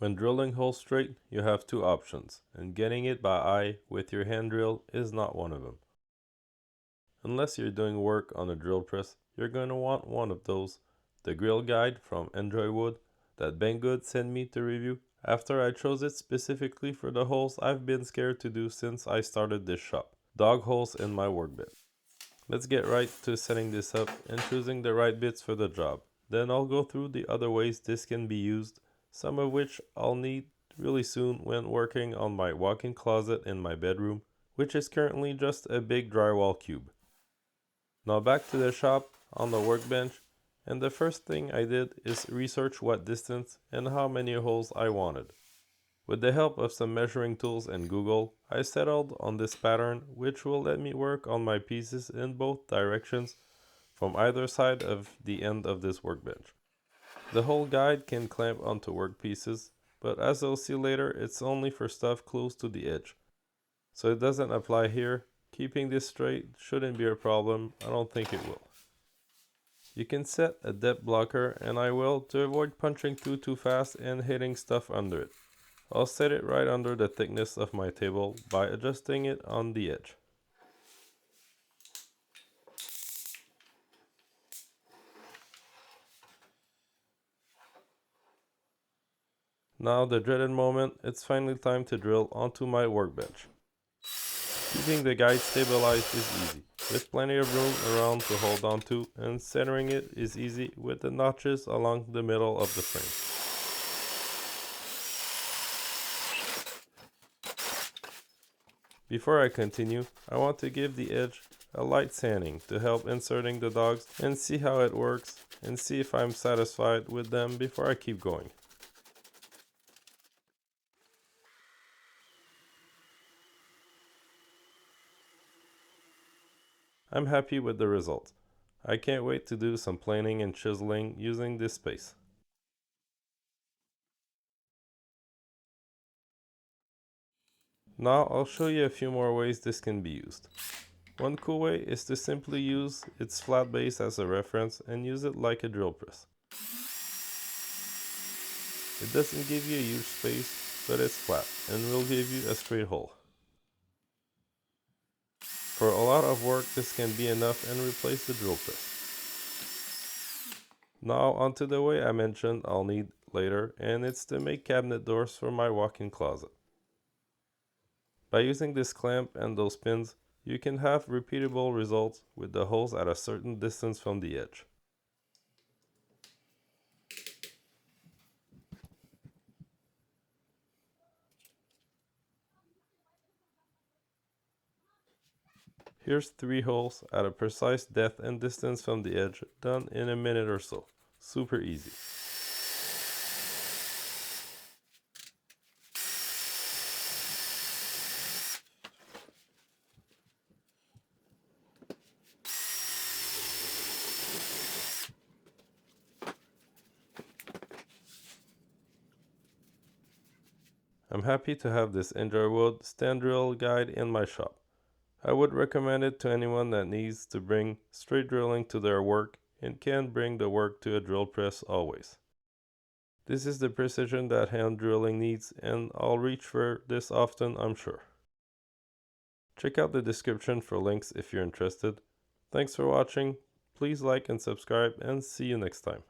When drilling holes straight, you have two options, and getting it by eye with your hand drill is not one of them. Unless you're doing work on a drill press, you're going to want one of those, the grill guide from ENJOYWOOD that Banggood sent me to review after I chose it specifically for the holes I've been scared to do since I started this shop, dog holes in my workbench. Let's get right to setting this up and choosing the right bits for the job. Then I'll go through the other ways this can be used, some of which I'll need really soon when working on my walk-in closet in my bedroom, which is currently just a big drywall cube. Now back to the shop on the workbench, and the first thing I did is research what distance and how many holes I wanted. With the help of some measuring tools and Google, I settled on this pattern, which will let me work on my pieces in both directions from either side of the end of this workbench. The whole guide can clamp onto work pieces, but as you'll see later, it's only for stuff close to the edge, so it doesn't apply here. Keeping this straight shouldn't be a problem. I don't think it will. You can set a depth blocker, and I will, to avoid punching through too fast and hitting stuff under it. I'll set it right under the thickness of my table by adjusting it on the edge. Now the dreaded moment, it's finally time to drill onto my workbench. Keeping the guide stabilized is easy, with plenty of room around to hold on to, and centering it is easy with the notches along the middle of the frame. Before I continue, I want to give the edge a light sanding to help inserting the dogs and see how it works and see if I'm satisfied with them before I keep going. I'm happy with the result. I can't wait to do some planing and chiseling using this space. Now I'll show you a few more ways this can be used. One cool way is to simply use its flat base as a reference and use it like a drill press. It doesn't give you a huge space, but it's flat and will give you a straight hole. For a lot of work, this can be enough and replace the drill press. Now onto the way I mentioned I'll need later, and it's to make cabinet doors for my walk-in closet. By using this clamp and those pins, you can have repeatable results with the holes at a certain distance from the edge. Here's 3 holes at a precise depth and distance from the edge, done in a minute or so. Super easy. I'm happy to have this ENJOYWOOD stand drill guide in my shop. I would recommend it to anyone that needs to bring straight drilling to their work and can bring the work to a drill press always. This is the precision that hand drilling needs, and I'll reach for this often, I'm sure. Check out the description for links if you're interested. Thanks for watching. Please like and subscribe, and see you next time.